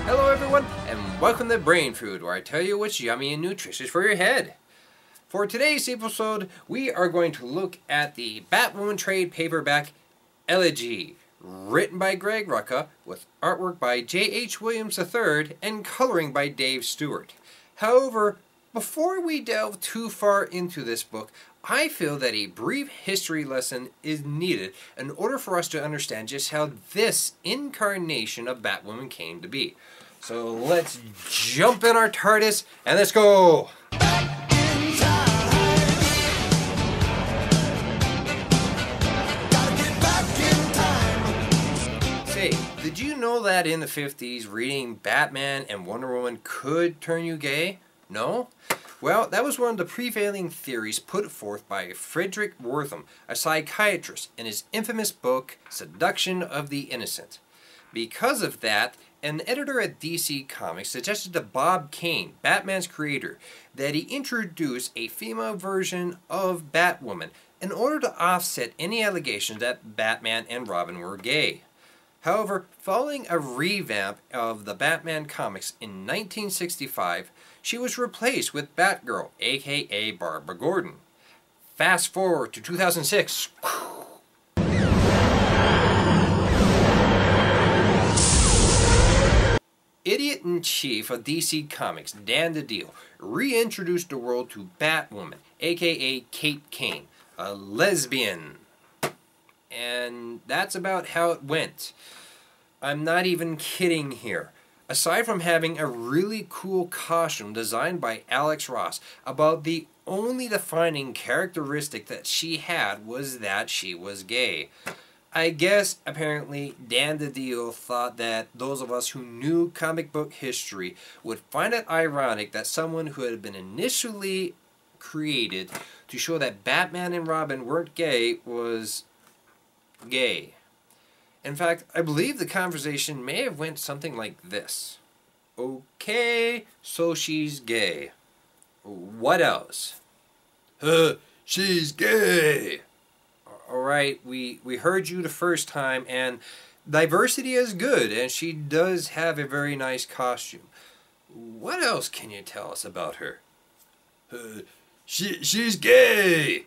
Hello everyone, and welcome to Brain Food, where I tell you what's yummy and nutritious for your head. For today's episode, we are going to look at the Batwoman trade paperback, Elegy, written by Greg Rucka, with artwork by J.H. Williams III, and coloring by Dave Stewart. However, before we delve too far into this book, I feel that a brief history lesson is needed in order for us to understand just how this incarnation of Batwoman came to be. So let's jump in our TARDIS and let's go! Say, did you know that in the 50s reading Batman and Wonder Woman could turn you gay? No? Well, that was one of the prevailing theories put forth by Frederick Wortham, a psychiatrist, in his infamous book, Seduction of the Innocent. Because of that, an editor at DC Comics suggested to Bob Kane, Batman's creator, that he introduce a female version of Batwoman in order to offset any allegations that Batman and Robin were gay. However, following a revamp of the Batman comics in 1965, she was replaced with Batgirl, aka Barbara Gordon. Fast forward to 2006. Idiot-in-Chief of DC Comics, Dan DiDio, reintroduced the world to Batwoman, aka Kate Kane, a lesbian. And that's about how it went. I'm not even kidding here. Aside from having a really cool costume designed by Alex Ross, about the only defining characteristic that she had was that she was gay. I guess, apparently, Dan DiDio thought that those of us who knew comic book history would find it ironic that someone who had been initially created to show that Batman and Robin weren't gay was gay. In fact, I believe the conversation may have went something like this. Okay, so she's gay. What else? She's gay. Alright, we heard you the first time, and diversity is good, and she does have a very nice costume. What else can you tell us about her? She's gay!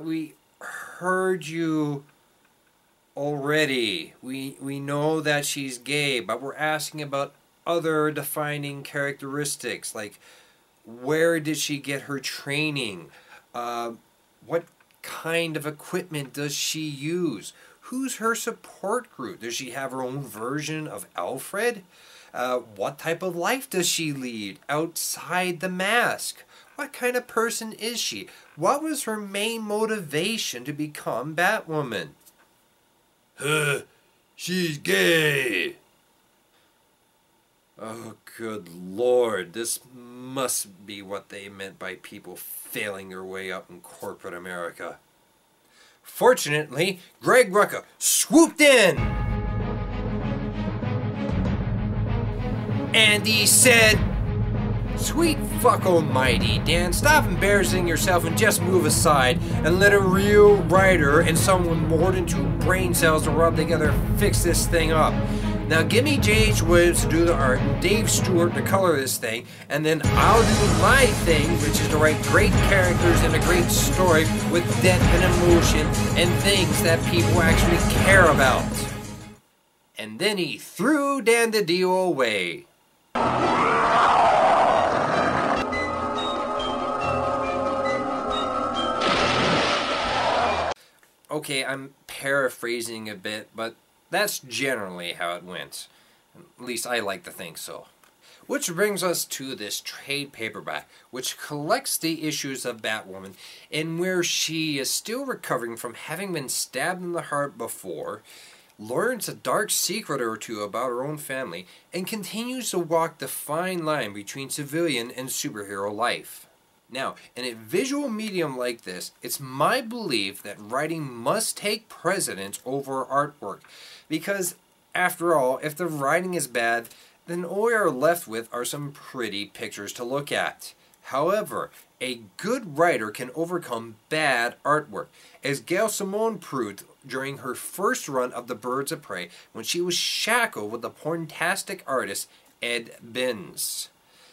We heard you already. We know that she's gay, but we're asking about other defining characteristics, like where did she get her training? What kind of equipment does she use? Who's her support group? Does she have her own version of Alfred? What type of life does she lead outside the mask? What kind of person is she? What was her main motivation to become Batwoman? She's gay. Oh, good Lord. This must be what they meant by people failing their way up in corporate America. Fortunately, Greg Rucka swooped in. And he said, "Sweet fuck almighty, Dan, stop embarrassing yourself and just move aside and let a real writer and someone more than two brain cells to rub together fix this thing up. Now give me J.H. Williams to do the art and Dave Stewart to color this thing, and then I'll do my thing, which is to write great characters and a great story with depth and emotion and things that people actually care about." And then he threw Dan DiDio away. Okay, I'm paraphrasing a bit, but that's generally how it went. At least I like to think so. Which brings us to this trade paperback, which collects the issues of Batwoman, and where she is still recovering from having been stabbed in the heart before, learns a dark secret or two about her own family, and continues to walk the fine line between civilian and superhero life. Now, in a visual medium like this, it's my belief that writing must take precedence over artwork, because, after all, if the writing is bad, then all we are left with are some pretty pictures to look at. However, a good writer can overcome bad artwork, as Gail Simone proved during her first run of The Birds of Prey when she was shackled with the porntastic artist Ed Binns.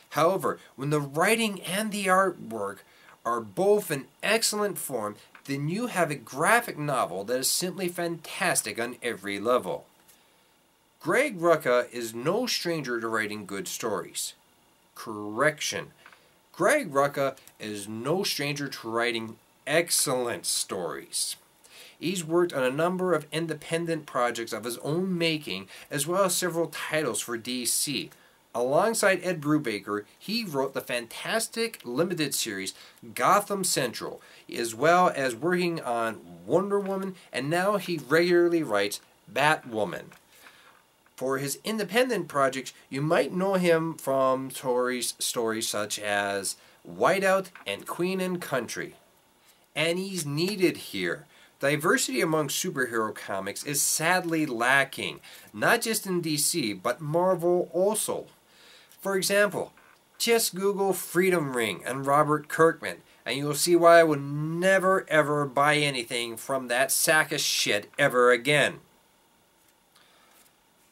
However, when the writing and the artwork are both in excellent form, then you have a graphic novel that is simply fantastic on every level. Greg Rucka is no stranger to writing good stories. Correction. Greg Rucka is no stranger to writing excellent stories. He's worked on a number of independent projects of his own making, as well as several titles for DC. Alongside Ed Brubaker, he wrote the fantastic limited series Gotham Central, as well as working on Wonder Woman, and now he regularly writes Batwoman. For his independent projects, you might know him from stories such as Whiteout and Queen and Country. And he's needed here. Diversity among superhero comics is sadly lacking, not just in DC, but Marvel also. For example, just Google Freedom Ring and Robert Kirkman, and you'll see why I would never ever buy anything from that sack of shit ever again.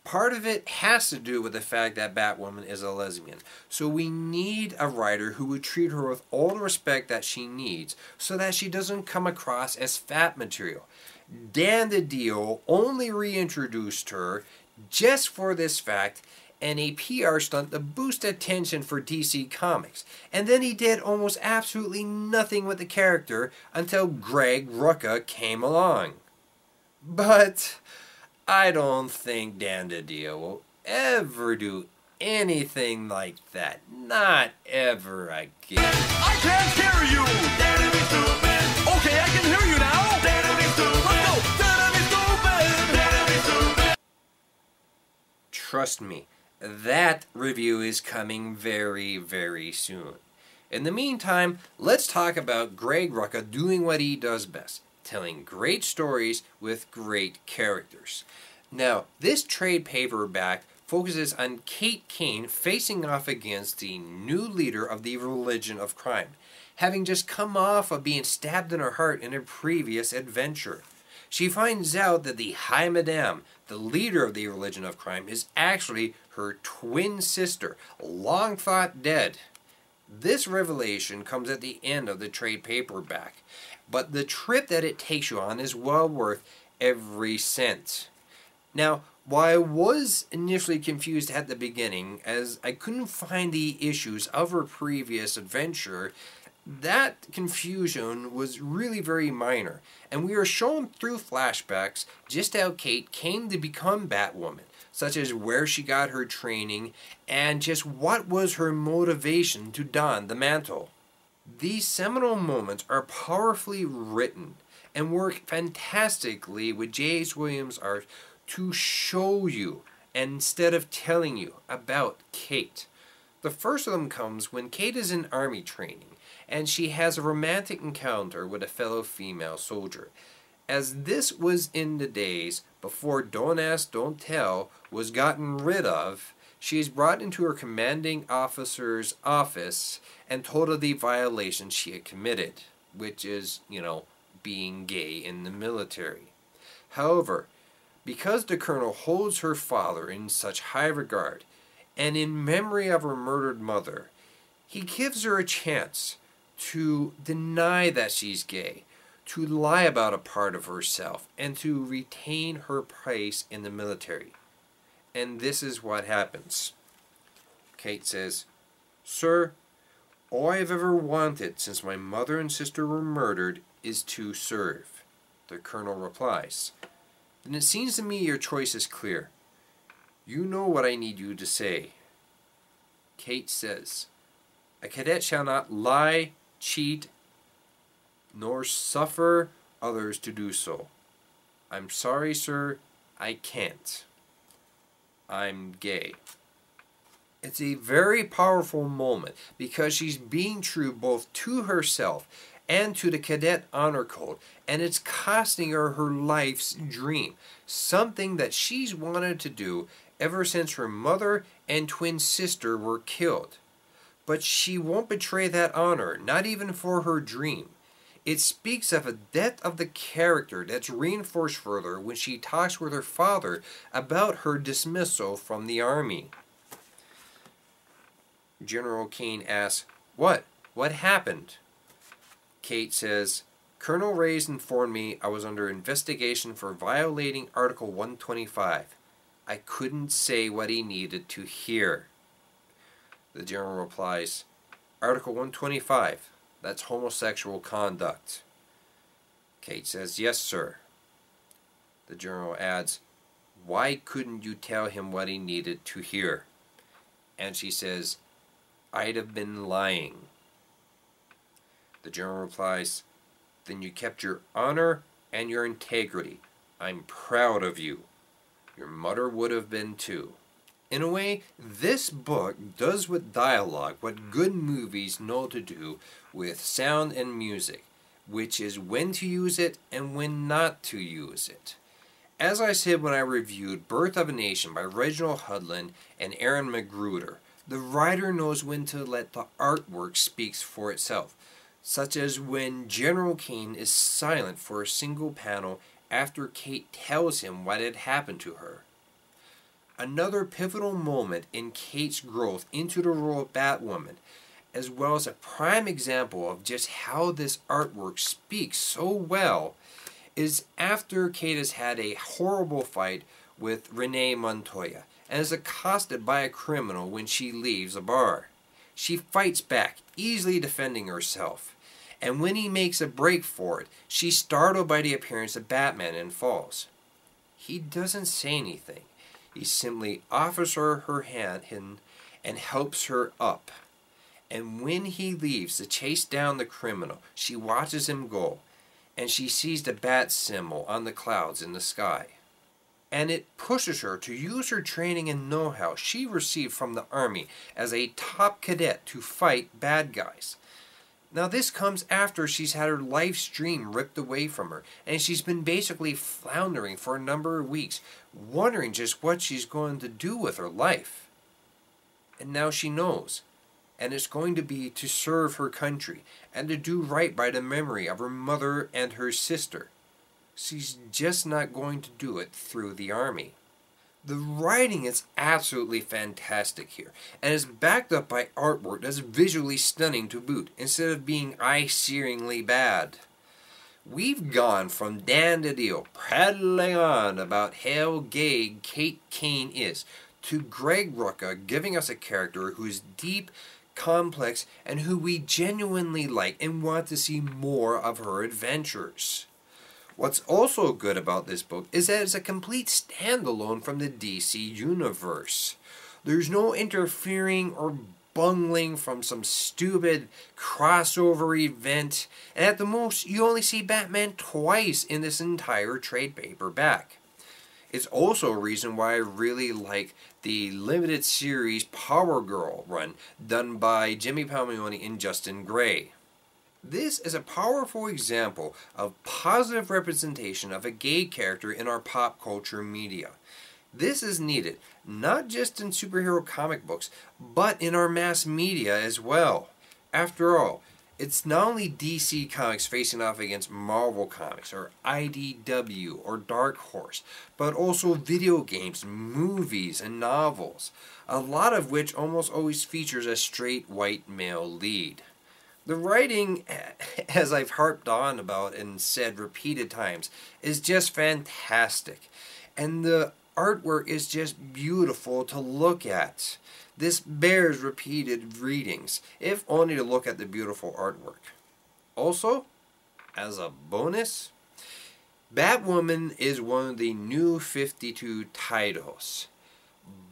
Part of it has to do with the fact that Batwoman is a lesbian, so we need a writer who would treat her with all the respect that she needs so that she doesn't come across as fat material. Dan DiDio only reintroduced her just for this fact and a PR stunt to boost attention for DC Comics, and then he did almost absolutely nothing with the character until Greg Rucka came along. But I don't think Dan DiDio will ever do anything like that. Not ever again. I can't hear you! Danny stupid! Okay, I can hear you now! Danny stupid! Let's go! Danny stupid! Danny stupid! Trust me, that review is coming very, very soon. In the meantime, let's talk about Greg Rucka doing what he does best. Telling great stories with great characters. Now, this trade paperback focuses on Kate Kane facing off against the new leader of the Religion of Crime, having just come off of being stabbed in her heart in a previous adventure. She finds out that the High Madame, the leader of the Religion of Crime, is actually her twin sister, long thought dead. This revelation comes at the end of the trade paperback, but the trip that it takes you on is well worth every cent. Now, while I was initially confused at the beginning, as I couldn't find the issues of her previous adventure, that confusion was really very minor, and we are shown through flashbacks just how Kate came to become Batwoman, such as where she got her training, and just what was her motivation to don the mantle. These seminal moments are powerfully written and work fantastically with J.H. Williams' art to show you instead of telling you about Kate. The first of them comes when Kate is in army training and she has a romantic encounter with a fellow female soldier. As this was in the days before Don't Ask, Don't Tell was gotten rid of, she is brought into her commanding officer's office and told of the violation she had committed, which is, being gay in the military. However, because the colonel holds her father in such high regard, and in memory of her murdered mother, he gives her a chance to deny that she's gay, to lie about a part of herself, and to retain her place in the military. And this is what happens. Kate says, "Sir, all I have ever wanted since my mother and sister were murdered is to serve." The colonel replies, "Then it seems to me your choice is clear. You know what I need you to say." Kate says, "A cadet shall not lie, cheat, nor suffer others to do so. I'm sorry, sir, I can't. I'm gay." It's a very powerful moment because she's being true both to herself and to the cadet honor code, and it's costing her her life's dream, something that she's wanted to do ever since her mother and twin sister were killed. But she won't betray that honor, not even for her dream. It speaks of a depth of the character that's reinforced further when she talks with her father about her dismissal from the army. General Kane asks, "What? What happened?" Kate says, "Colonel Reyes informed me I was under investigation for violating Article 125. I couldn't say what he needed to hear." The general replies, "Article 125, that's homosexual conduct." Kate says, "Yes, sir." The general adds, "Why couldn't you tell him what he needed to hear?" And she says, "I'd have been lying." The general replies, "Then you kept your honor and your integrity. I'm proud of you. Your mother would have been too." In a way, this book does with dialogue what good movies know to do with sound and music, which is when to use it and when not to use it. As I said when I reviewed Birth of a Nation by Reginald Hudlin and Aaron Magruder, the writer knows when to let the artwork speak for itself, such as when General Kane is silent for a single panel after Kate tells him what had happened to her. Another pivotal moment in Kate's growth into the role of Batwoman, as well as a prime example of just how this artwork speaks so well, is after Kate has had a horrible fight with Renee Montoya and is accosted by a criminal when she leaves a bar. She fights back, easily defending herself, and when he makes a break for it, she's startled by the appearance of Batman and falls. He doesn't say anything. He simply offers her hand and helps her up. And when he leaves to chase down the criminal, she watches him go, and she sees the bat symbol on the clouds in the sky. And it pushes her to use her training and know-how she received from the army as a top cadet to fight bad guys. Now this comes after she's had her life's dream ripped away from her, and she's been basically floundering for a number of weeks, wondering just what she's going to do with her life. And now she knows, and it's going to be to serve her country, and to do right by the memory of her mother and her sister. She's just not going to do it through the army. The writing is absolutely fantastic here, and is backed up by artwork that's visually stunning to boot, instead of being eye-searingly bad. We've gone from Dan DiDio prattling on about how gay Kate Kane is, to Greg Rucka giving us a character who is deep, complex, and who we genuinely like and want to see more of her adventures. What's also good about this book is that it's a complete standalone from the DC universe. There's no interfering or bungling from some stupid crossover event, and at the most you only see Batman twice in this entire trade paperback. It's also a reason why I really like the limited series Power Girl run done by Jimmy Palmiotti and Justin Gray. This is a powerful example of positive representation of a gay character in our pop culture media. This is needed, not just in superhero comic books, but in our mass media as well. After all, it's not only DC Comics facing off against Marvel Comics, or IDW, or Dark Horse, but also video games, movies, and novels, a lot of which almost always features a straight white male lead. The writing, as I've harped on about and said repeated times, is just fantastic. And the artwork is just beautiful to look at. This bears repeated readings, if only to look at the beautiful artwork. Also, as a bonus, Batwoman is one of the new 52 titles.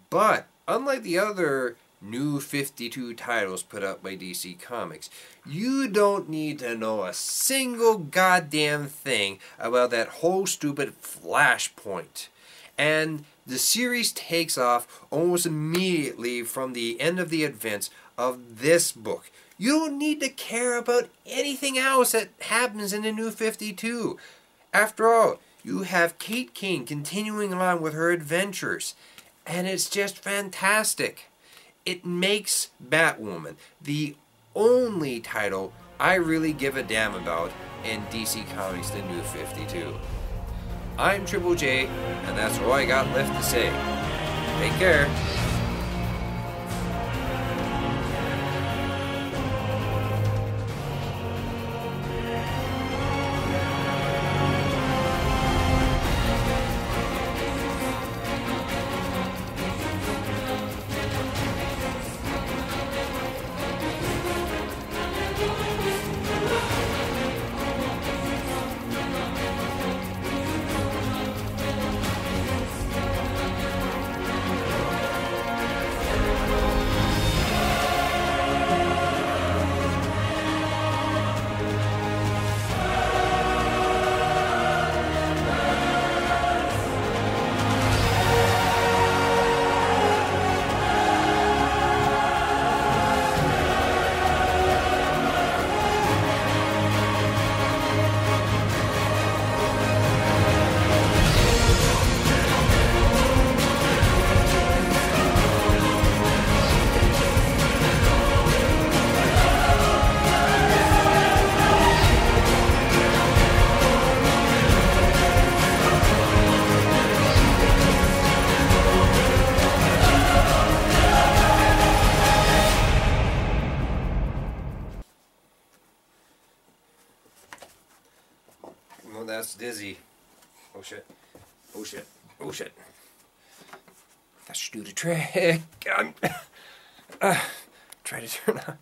But, unlike the other new 52 titles put out by DC Comics, you don't need to know a single goddamn thing about that whole stupid Flashpoint. And the series takes off almost immediately from the end of the events of this book. You don't need to care about anything else that happens in the new 52. After all, you have Kate Kane continuing on with her adventures, and it's just fantastic. it makes Batwoman the only title I really give a damn about in DC Comics The New 52. I'm Triple J, and that's all I got left to say. Take care. Well, that's dizzy. Oh shit. Oh shit. Oh shit. That should do the trick. Try to turn on.